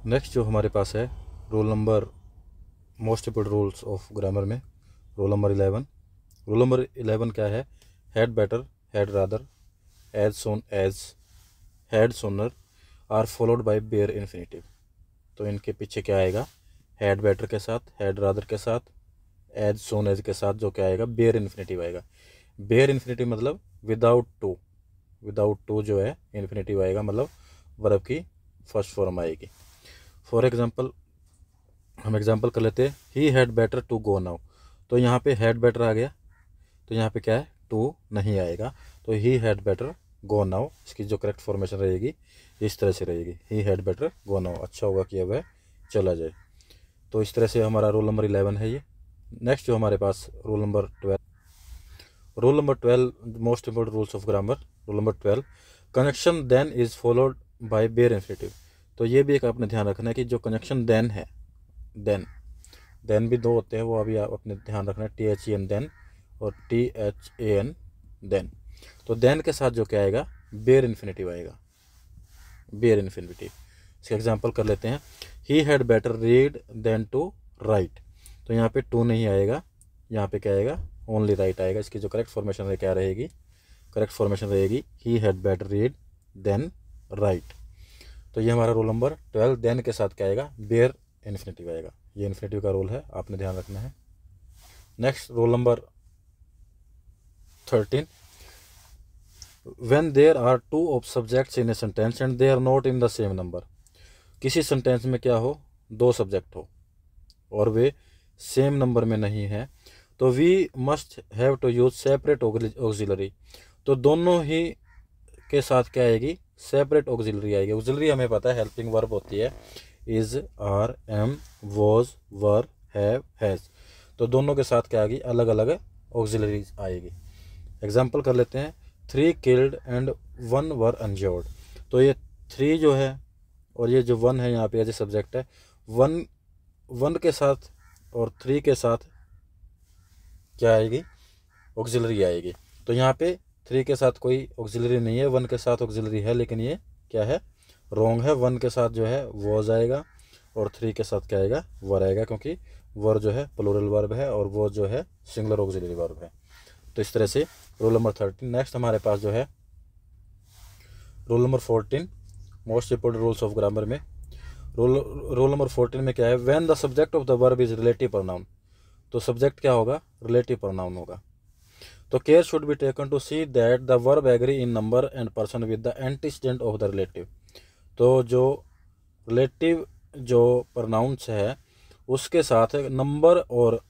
Next जो हमारे पास है role number most important rules of grammar में रोल नंबर 11। रोल नंबर 11 क्या है? Had better, had rather, as soon as, had sooner are followed by bare infinitive. तो इनके पीछे क्या आएगा? हैड बेटर के साथ, हैड रादर के साथ, एज सोन एज के साथ जो क्या आएगा? बेयर इन्फिनेटिव आएगा। बेयर इन्फिनेटिव मतलब विदाउट टू, विदाउट टू जो है इन्फिनेटिव आएगा, मतलब वर्ब की फर्स्ट फॉर्म आएगी। फॉर एग्जाम्पल हम एग्जाम्पल कर लेते हैं, he had better to go now. तो यहाँ पे हैड बेटर आ गया, तो यहाँ पे क्या है? टू नहीं आएगा, तो ही हैड बेटर गो नाउ। इसकी जो करेक्ट फॉर्मेशन रहेगी इस तरह से रहेगी, he had better go now, अच्छा होगा कि अब चला जाए। तो इस तरह से हमारा रोल नंबर 11 है ये। नेक्स्ट जो हमारे पास rule number 12, rule number 12 most important rules of grammar. Rule number 12, connection than is followed by bare infinitive. तो ये भी एक आपने ध्यान रखना है कि जो कनेक्शन देन है, देन भी दो होते हैं, वो अभी आप अपने ध्यान रखना है, THEN देन और THAN देन। तो देन के साथ जो क्या आएगा? बेयर इन्फिनेटिव आएगा, बेयर इन्फिनेटिव। इसका एग्जांपल कर लेते हैं, he had better read than to write. तो यहाँ पे टू नहीं आएगा, यहाँ पे क्या आएगा? ओनली राइट आएगा। इसकी जो करेक्ट फॉर्मेशन है क्या रहेगी? करेक्ट फॉर्मेशन रहेगी he had better read than write. तो ये हमारा रोल नंबर 12, देन के साथ क्या आएगा? बेयर इन्फिनेटिव आएगा। ये इन्फिनेटिव का रोल है, आपने ध्यान रखना है। Next roll number 13, when there are two of subjects in a sentence and they are not in the same number. किसी सेंटेंस में क्या हो? दो सब्जेक्ट हो और वे सेम नंबर में नहीं है, तो we must have to use separate auxiliary. तो दोनों ही के साथ क्या आएगी? सेपरेट ऑक्सिलरी आएगी। ऑक्सिलरी हमें पता है हेल्पिंग वर्ब होती है, is, are, am, was, were, have, has. तो दोनों के साथ क्या आएगी? अलग अलग ऑक्सिलरी आएगी। एग्जाम्पल कर लेते हैं, 3 किल्ड एंड 1 वर इंजर्ड। तो ये 3 जो है और ये जो 1 है यहाँ पे एज ए सब्जेक्ट है, 1 के साथ और 3 के साथ क्या आएगी? ऑक्सिलरी आएगी। तो यहाँ पे 3 के साथ कोई ऑक्सिलरी नहीं है, 1 के साथ ऑक्सिलरी है, लेकिन ये क्या है? रॉन्ग है। 1 के साथ जो है वॉज आएगा और 3 के साथ क्या आएगा? वर आएगा, क्योंकि वर जो है प्लूरल वर्ब है और वो जो है सिंगुलर ऑक्सिलरी वर्ब है। तो इस तरह से रोल नंबर 13। नेक्स्ट हमारे पास जो है role number 14, most important rules of grammar में रोल नंबर 14 में क्या है? When the subject of the verb is relative pronoun. तो सब्जेक्ट क्या होगा? रिलेटिव प्रोनाउन होगा। तो care should be taken to see that the verb agree in number and person with the antecedent of the relative. तो जो relative जो pronounce है उसके साथ नंबर और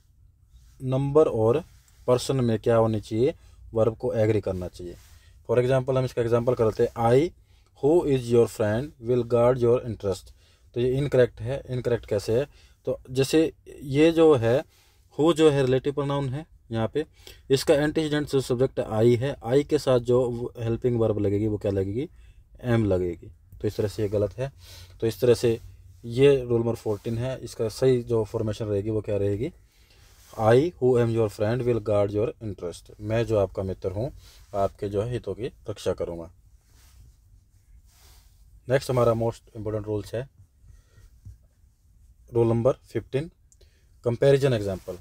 पर्सन में क्या होनी चाहिए? वर्ब को एग्री करना चाहिए। फॉर एग्जाम्पल हम इसका एग्जाम्पल करते हैं, I who is your friend will guard your interest. तो ये इनकरेक्ट है। इनकरेक्ट कैसे है? तो जैसे ये जो है हु जो है रिलेटिव प्रोनाउन है यहाँ पे, इसका एंटीसीडेंट जो सब्जेक्ट आई है, आई के साथ जो हेल्पिंग वर्ब लगेगी वो क्या लगेगी? एम लगेगी। तो इस तरह से ये गलत है। तो इस तरह से ये रोल नंबर 14 है। इसका सही जो फॉर्मेशन रहेगी वो क्या रहेगी? I who am your friend will guard your interest. मैं जो आपका मित्र हूँ आपके जो है हितों की रक्षा करूँगा। नेक्स्ट हमारा मोस्ट इंपोर्टेंट रूल्स है रोल नंबर 15, कंपैरिजन एग्जाम्पल।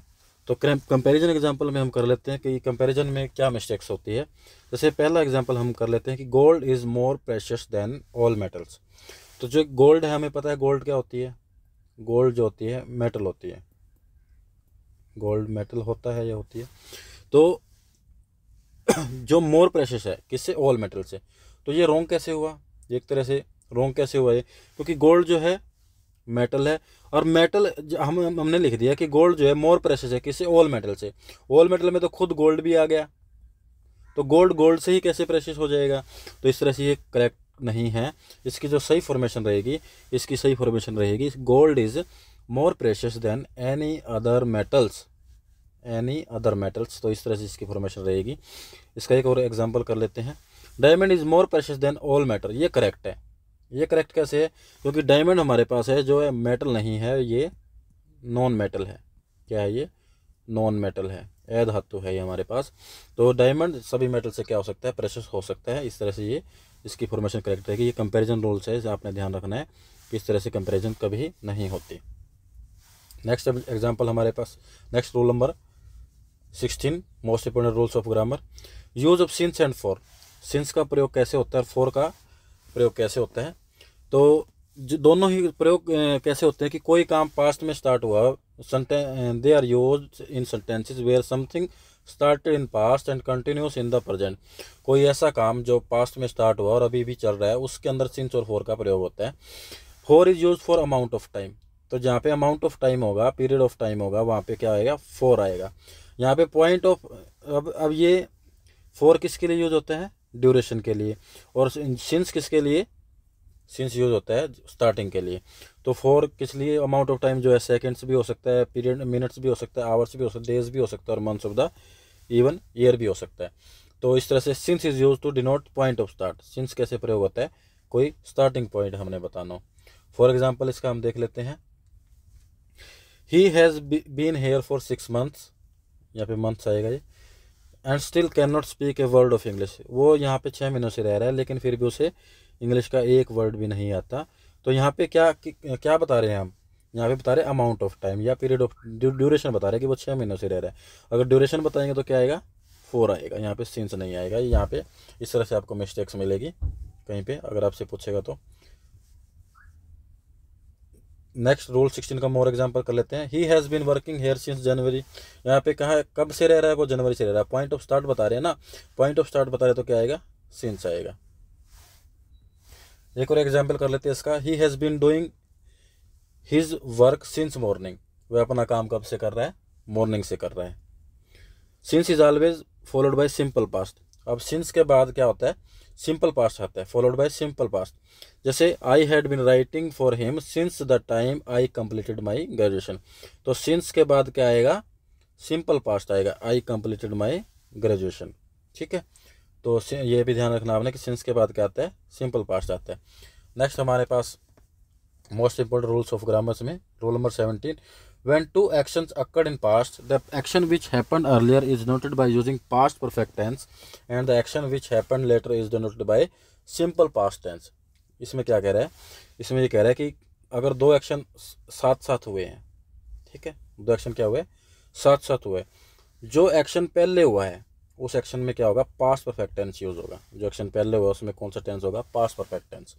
तो कंपैरिजन एग्जाम्पल में हम कर लेते हैं कि कंपैरिजन में क्या मिस्टेक्स होती है। जैसे पहला एग्जाम्पल हम कर लेते हैं कि gold is more precious than all metals. तो जो गोल्ड है हमें पता है गोल्ड क्या होती है? गोल्ड जो होती है मेटल होती है, गोल्ड मेटल होता है या होती है। तो जो मोर प्रेशियस है किससे? ऑल मेटल से। तो ये रॉन्ग कैसे हुआ? एक तरह से रॉन्ग कैसे हुआ ये? क्योंकि गोल्ड जो है मेटल है और मेटल हमने लिख दिया कि गोल्ड जो है मोर प्रेशियस है किससे? ऑल मेटल से। ऑल मेटल में तो खुद गोल्ड भी आ गया, तो गोल्ड से ही कैसे प्रेशियस हो जाएगा? तो इस तरह से ये करेक्ट नहीं है। इसकी जो सही फॉर्मेशन रहेगी, इसकी सही फॉर्मेशन रहेगी, gold is more precious than any other metals, any other metals. तो इस तरह से इसकी फॉर्मेशन रहेगी। इसका एक और एग्जांपल कर लेते हैं, diamond is more precious than all metal. ये करेक्ट है। ये करेक्ट कैसे है? क्योंकि डायमंड हमारे पास है जो है मेटल नहीं है, ये नॉन मेटल है। क्या है ये? नॉन मेटल है, अ धातु है ये हमारे पास। तो डायमंड सभी मेटल से क्या हो सकता है? प्रेशियस हो सकता है। इस तरह से ये इसकी फॉर्मेशन करेक्ट रहेगी। ये कंपैरिजन रूल्स है, आपने ध्यान रखना है। इस तरह से कंपैरिजन कभी नहीं होती। नेक्स्ट एग्जांपल हमारे पास, next rule number 16 most important rules of grammar. Use of since and for. Since का प्रयोग कैसे होता है और फॉर का प्रयोग कैसे होता है। तो दोनों ही प्रयोग कैसे होते हैं कि कोई काम पास्ट में स्टार्ट हुआ, they are used in sentences where something started in past and continues in the present. कोई ऐसा काम जो पास्ट में स्टार्ट हुआ और अभी भी चल रहा है, उसके अंदर सिंस और फॉर का प्रयोग होता है। For is use for amount of time. तो जहाँ पे अमाउंट ऑफ टाइम होगा, पीरियड ऑफ टाइम होगा, वहाँ पे क्या आएगा, फॉर आएगा। यहाँ पे पॉइंट ऑफ, अब ये फॉर किसके लिए यूज होता है, ड्यूरेशन के लिए। और सिंस किसके लिए, सिंस यूज होता है स्टार्टिंग के लिए। तो फॉर किस लिए, अमाउंट ऑफ टाइम जो है सेकंड्स भी हो सकता है, पीरियड मिनट्स भी हो सकता है, आवर्स भी हो सकता है, डेज भी हो सकता है, और months of the even year भी हो सकता है। तो इस तरह से since is use to denote point of start. Since कैसे प्रयोग होता है, कोई स्टार्टिंग पॉइंट हमने बताना हो। फॉर एग्जाम्पल इसका हम देख लेते हैं। He has been here for 6 months, यहाँ पे मंथ्स आएगा ये, and still can not speak a word of English. वो यहाँ पे 6 महीनों से रह रहा है, लेकिन फिर भी उसे इंग्लिश का एक वर्ड भी नहीं आता। तो यहाँ पे क्या बता रहे हैं हम, यहाँ पे बता रहे हैं अमाउंट ऑफ टाइम या पीरियड ऑफ ड्यूरेशन बता रहे हैं कि वो 6 महीनों से रह रहा है। अगर ड्यूरेशन बताएंगे तो क्या आएगा, फॉर आएगा, यहाँ पे सिंस नहीं आएगा। यहाँ पे इस तरह से आपको मिस्टेक्स मिलेगी कहीं पे अगर आपसे पूछेगा तो। नेक्स्ट रूल 16 का मोर एग्जांपल कर लेते हैं। He has been working here since January. यहाँ पे कहा है कब से रह रहा है, वो जनवरी से रह रहा है। पॉइंट ऑफ स्टार्ट बता रहे हैं ना, पॉइंट ऑफ स्टार्ट बता रहे तो क्या आएगा, सिंस आएगा। एक और एग्जांपल कर लेते हैं इसका। He has been doing his work since morning. वह अपना काम कब से कर रहा है, मॉर्निंग से कर रहा है। Since is always followed by simple past. अब सिंस के बाद क्या होता है, सिंपल पास्ट आता है, फॉलोड बाय सिंपल पास्ट। जैसे I had been writing for him since the time I completed my graduation. तो सिंस के बाद क्या आएगा, सिंपल पास्ट आएगा, आई कंप्लीटेड माई ग्रेजुएशन। ठीक है, तो ये भी ध्यान रखना आपने कि सिंस के बाद क्या आता है, सिंपल पास्ट आता है। नेक्स्ट हमारे पास most important rules of grammars में rule number 17। When two actions occurred in past, the action which happened earlier is denoted by using past perfect tense and the action which happened later is denoted by simple past tense। इसमें क्या कह रहा है, इसमें ये कह रहा है कि अगर दो एक्शन साथ साथ हुए हैं, ठीक है, दो एक्शन क्या हुए, साथ साथ हुए, जो एक्शन पहले हुआ है उस एक्शन में क्या होगा, पास्ट परफेक्ट टेंस यूज होगा। जो एक्शन पहले हुआ उसमें कौन सा टेंस होगा, पास्ट परफेक्ट टेंस।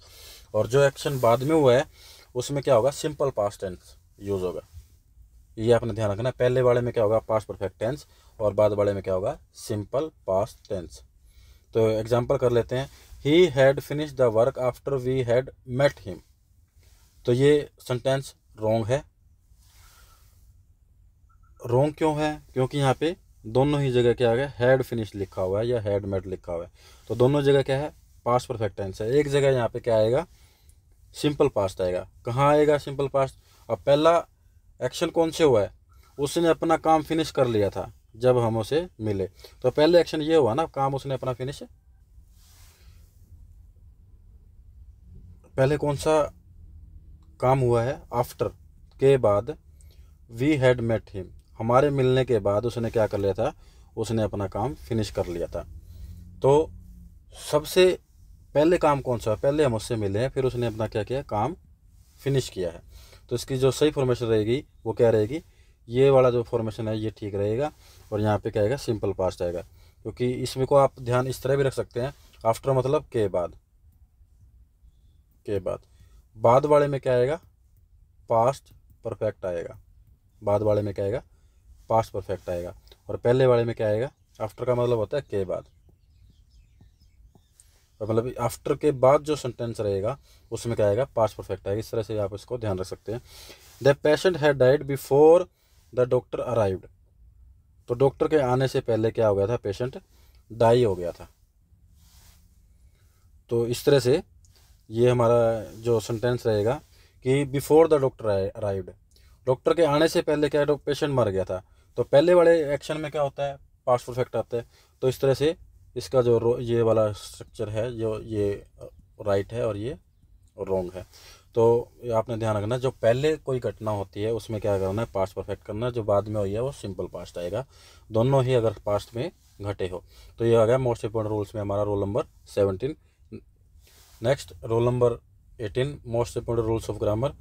और जो एक्शन बाद में हुआ है उसमें क्या होगा, सिंपल पास्ट टेंस यूज होगा। ये आपने ध्यान रखना, पहले वाले में क्या होगा, पास्ट परफेक्ट टेंस, और बाद वाले में क्या होगा, सिंपल पास्ट टेंस। तो एग्जांपल कर लेते हैं। He had finish the work after we had met him. तो ये सेंटेंस रॉन्ग है। रॉन्ग क्यों है, क्योंकि यहाँ पे दोनों ही जगह क्या है, हैड फिनिश लिखा हुआ है या हैड मेट लिखा हुआ है। तो दोनों जगह क्या है, पास्ट परफेक्ट टेंस है। एक जगह यहाँ पे क्या आएगा, सिंपल पास्ट आएगा। कहाँ आएगा सिंपल पास्ट, अब पहला एक्शन कौन से हुआ है, उसने अपना काम फिनिश कर लिया था जब हम उसे मिले। तो पहले एक्शन ये हुआ ना, काम उसने अपना फिनिश, पहले कौन सा काम हुआ है, आफ्टर के बाद, वी हैड मेट हिम, हमारे मिलने के बाद उसने क्या कर लिया था, उसने अपना काम फिनिश कर लिया था। तो सबसे पहले काम कौन सा, पहले हम उससे मिले हैं, फिर उसने अपना क्या किया, काम फिनिश किया है। तो इसकी जो सही फॉर्मेशन रहेगी वो क्या रहेगी, ये वाला जो फॉर्मेशन है ये ठीक रहेगा। और यहाँ पे क्या आएगा, सिंपल पास्ट आएगा। क्योंकि इसमें को आप ध्यान इस तरह भी रख सकते हैं, आफ्टर मतलब के बाद, के बाद वाले में क्या आएगा, पास्ट परफेक्ट आएगा। बाद वाले में क्या आएगा, पास्ट परफेक्ट आएगा। और पहले वाले में क्या आएगा, आफ्टर का मतलब होता है के बाद, मतलब आफ्टर के बाद जो सेंटेंस रहेगा उसमें क्या आएगा, पास्ट परफेक्ट आएगा। इस तरह से आप इसको ध्यान रख सकते हैं। The patient had died before the doctor arrived. तो डॉक्टर के आने से पहले क्या हो गया था, पेशेंट डाई हो गया था। तो इस तरह से ये हमारा जो सेंटेंस रहेगा कि before the doctor arrived, doctor के आने से पहले क्या है, पेशेंट मर गया था। तो पहले वाले एक्शन में क्या होता है, पास्ट परफेक्ट आता है। तो इस तरह से इसका जो ये वाला स्ट्रक्चर है, जो ये राइट है और ये रॉन्ग है। तो आपने ध्यान रखना, जो पहले कोई घटना होती है उसमें क्या करना है, पास्ट परफेक्ट करना है। जो बाद में हुई है वो सिंपल पास्ट आएगा, दोनों ही अगर पास्ट में घटे हो। तो ये आ गया मोस्ट इंपोर्टेंट रूल्स में हमारा rule number 17। Next rule number 18 most important rules of grammar.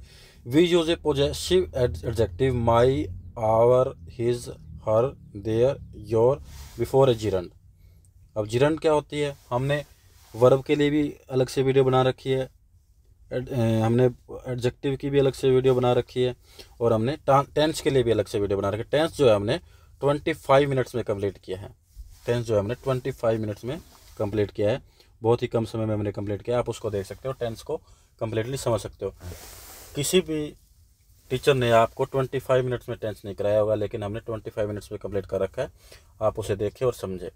We use a possessive adjective my, our, his, her, their, your before a gerund. अब जिरंड क्या होती है, हमने वर्ब के लिए भी अलग से वीडियो बना रखी है, हमने एडजेक्टिव की भी अलग से वीडियो बना रखी है, और हमने टेंस के लिए भी अलग से वीडियो बना रखी है। टेंस जो है हमने 25 मिनट्स में कंप्लीट किया है। टेंस जो है हमने 25 मिनट्स में कंप्लीट किया है, बहुत ही कम समय में हमने कंप्लीट किया। आप उसको देख सकते हो, टेंस को कंप्लीटली समझ सकते हो। किसी भी टीचर ने आपको 25 मिनट्स में टेंस नहीं कराया होगा, लेकिन हमने 25 मिनट्स में कंप्लीट कर रखा है। आप उसे देखें और समझे।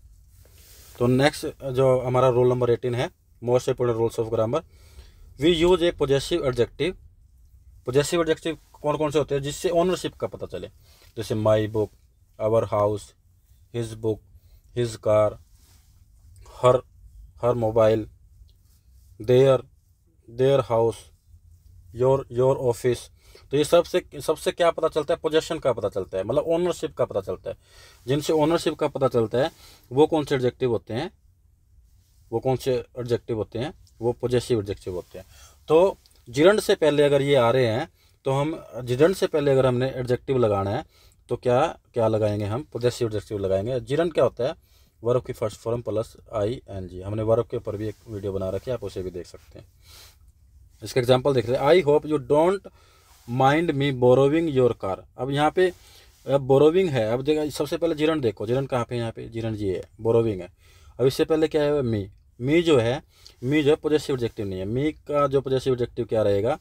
तो नेक्स्ट जो हमारा रोल नंबर 18 है, most important rules of grammar. We use a possessive adjective. Possessive adjective कौन कौन से होते हैं, जिससे ओनरशिप का पता चले, जैसे my book, our house, his book, his car, her mobile, their house, your office. तो ये सबसे क्या पता चलता है, पोजेशन का पता चलता है, मतलब ओनरशिप का पता चलता है। जिनसे ओनरशिप का पता चलता है वो कौन से एडजेक्टिव होते हैं, वो पॉजेसिव एडजेक्टिव होते हैं। तो जिरंड से पहले अगर ये आ रहे हैं, तो हम जिरंड से पहले अगर हमने एडजेक्टिव लगाना है तो क्या लगाएंगे, हम पॉजेसिव एडजेक्टिव लगाएंगे। जिरंड क्या होता है, वर्ब की फर्स्ट फॉर्म प्लस ING। हमने वर्ब के ऊपर भी एक वीडियो बना रखी है, आप उसे भी देख सकते हैं। इसका एग्जाम्पल देख रहे हैं, I hope you don't mind me borrowing your car. अब यहाँ पे बोरोविंग है। अब देखो, सबसे पहले जिरंड देखो, जिरंड कहाँ पे, यहाँ पे जिरंड जी है, बोरोविंग है। अब इससे पहले क्या है, मी जो है पॉजेसिव एडजेक्टिव नहीं है। मी का जो पॉजेसिव एडजेक्टिव क्या रहेगा,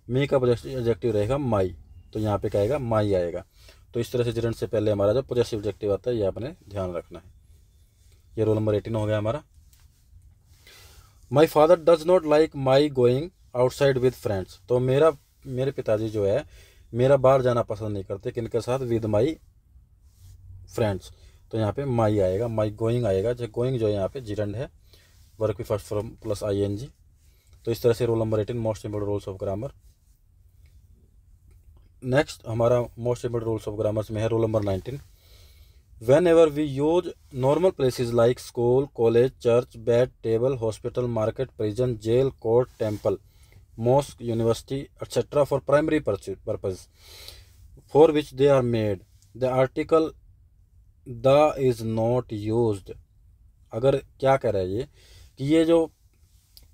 मी का पॉजेसिव एडजेक्टिव रहेगा माई। तो यहाँ पे क्या आएगा, माई आएगा। तो इस तरह से जिरंड से पहले हमारा जो पॉजेसिव एडजेक्टिव आता है, ये आपने ध्यान रखना है। ये रोल नंबर 18 हो गया हमारा। My father does not like my going outside with friends. तो मेरे पिताजी जो है मेरा बाहर जाना पसंद नहीं करते, किनके साथ, विद माई फ्रेंड्स। तो यहाँ पे माई आएगा, माई गोइंग आएगा। जो गोइंग जो है यहाँ पे जिरंड है, वर्ब की फर्स्ट फॉर्म प्लस ING। तो इस तरह से rule number 18 most important rules of grammar. Next हमारा most important rules of grammar में है role number 19। Whenever we use normal places like school, college, church, bed, table, hospital, market, prison, jail, court, temple, mosque, university, etc. for primary purpose for which they are made, the article the is not used। अगर क्या कह रहा है ये, कि ये जो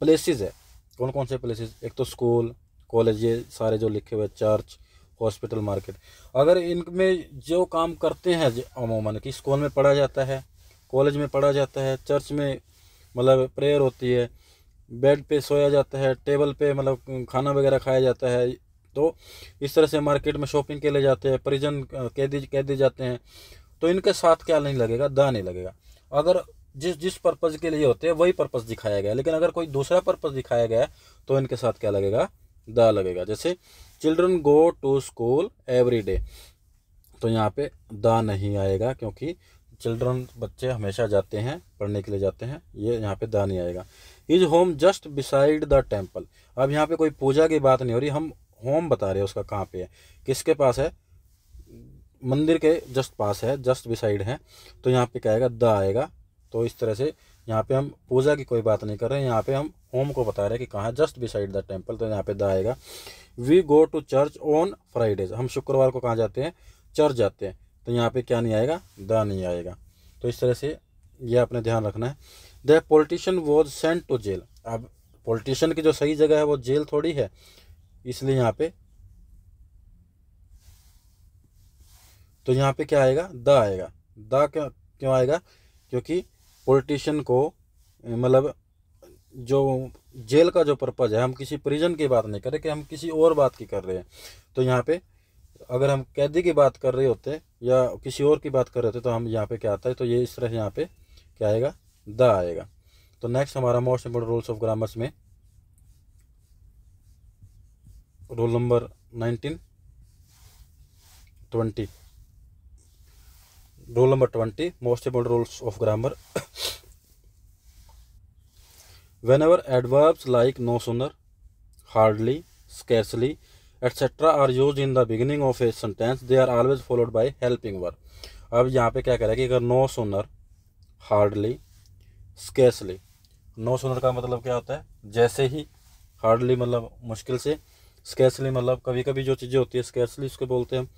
places है, कौन कौन से प्लेसेस, एक तो स्कूल, कॉलेज, ये सारे जो लिखे हुए, चर्च, हॉस्पिटल, मार्केट, अगर इनमें जो काम करते हैं अमूमन, कि स्कूल में पढ़ा जाता है, कॉलेज में पढ़ा जाता है, चर्च में मतलब प्रेयर होती है, बेड पे सोया जाता है, टेबल पे मतलब खाना वगैरह खाया जाता है, तो इस तरह से मार्केट में शॉपिंग के लिए जाते हैं, प्रिजन कैदी जाते हैं, तो इनके साथ क्या नहीं लगेगा, दा नहीं लगेगा। अगर जिस पर्पज़ के लिए होते हैं वही पर्पज़ दिखाया गया है, लेकिन अगर कोई दूसरा पर्पज़ दिखाया गया है तो इनके साथ क्या लगेगा, दा लगेगा। जैसे children go to school every day, तो यहाँ पे दा नहीं आएगा, क्योंकि चिल्ड्रन बच्चे हमेशा जाते हैं, पढ़ने के लिए जाते हैं, ये यहाँ पे दा नहीं आएगा। Is home just beside the temple. अब यहाँ पे कोई पूजा की बात नहीं हो रही, हम होम बता रहे हैं उसका कहाँ पे है, किसके पास है, मंदिर के जस्ट पास है, जस्ट बिसाइड है, तो यहाँ पे क्या आएगा, द आएगा। तो इस तरह से यहाँ पे हम पूजा की कोई बात नहीं कर रहे हैं, यहाँ पे हम होम को बता रहे हैं कि कहाँ है, जस्ट बिसाइड द टेम्पल, तो यहाँ पे द आएगा। We go to church on Fridays. हम शुक्रवार को कहाँ जाते हैं, चर्च जाते हैं, तो यहाँ पे क्या नहीं आएगा, द नहीं आएगा। तो इस तरह से ये आपने ध्यान रखना है। The politician was sent to jail. अब पॉलिटिशियन की जो सही जगह है वो जेल थोड़ी है, इसलिए यहाँ पे, तो यहाँ पे क्या आएगा, द आएगा। द क्यों आएगा, क्योंकि पॉलिटिशियन को मतलब जो जेल का जो पर्पज़ है, हम किसी प्रिजन की बात नहीं कर रहे, कि हम किसी और बात की कर रहे हैं। तो यहाँ पे अगर हम कैदी की बात कर रहे होते या किसी और की बात कर रहे होते, तो हम यहाँ पे क्या आता है, तो ये इस तरह से यहाँ पे क्या आएगा, द आएगा। तो नेक्स्ट हमारा most important rules of grammars में role number 19 20 rule number 20 most important rules of grammar. Whenever adverbs like no sooner, hardly, scarcely, etc. are used in the beginning of a sentence, they are always followed by helping verb। अब यहाँ पे क्या कह रहा है कि अगर no sooner, hardly, scarcely, no sooner का मतलब क्या होता है, जैसे ही, हार्डली मतलब मुश्किल से, स्कैर्सली मतलब कभी कभी जो चीज़ें होती है स्कैर्सली उसको बोलते हैं।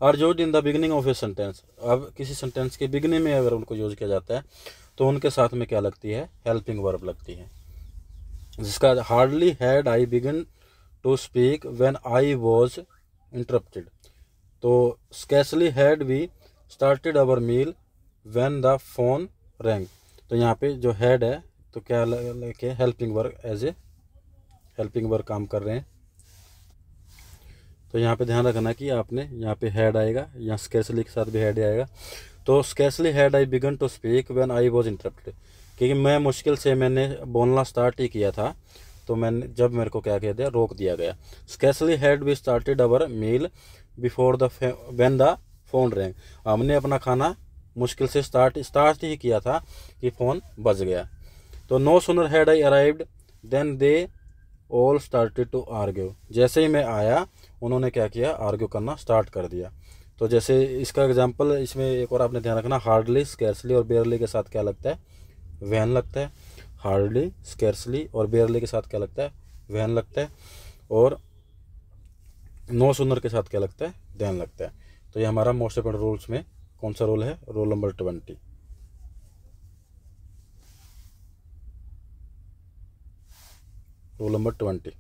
Are used in the beginning of a sentence, अब किसी सेंटेंस के बिगिनिंग में अगर उनको यूज किया जाता है तो उनके साथ में क्या लगती है, हेल्पिंग वर्ब लगती है। जिसका hardly had I began to speak when I was interrupted, तो scarcely had we started our meal when the phone rang. तो यहाँ पे जो हैड है तो क्या लेके helping verb, as a helping verb काम कर रहे हैं। तो यहाँ पे ध्यान रखना कि आपने यहाँ पे हैड आएगा, यहाँ स्कैर्सली के साथ भी हैड आएगा। तो scarcely had I began to speak when I was interrupted, क्योंकि मैं मुश्किल से मैंने बोलना स्टार्ट ही किया था, तो मैंने जब मेरे को क्या कह दिया, रोक दिया गया। Scarcely had we started our meal before the when the phone rang, हमने अपना खाना मुश्किल से स्टार्ट ही किया था कि फ़ोन बज गया। तो no sooner had I arrived then they all started to argue, जैसे ही मैं आया उन्होंने क्या किया, आर्ग्यू करना स्टार्ट कर दिया। तो जैसे इसका एग्जांपल इसमें एक और आपने ध्यान रखना, हार्डली स्कैर्सली और बेयरली के साथ क्या लगता है, वैन लगता है। हार्डली स्कैर्सली और बेयरली के साथ क्या लगता है, वैन लगता है। और नो सूनर के साथ क्या लगता है, देन लगता है। तो ये हमारा मोस्ट इंपॉर्टेंट रूल्स में कौन सा रूल है, रूल नंबर 20, रूल नंबर 20।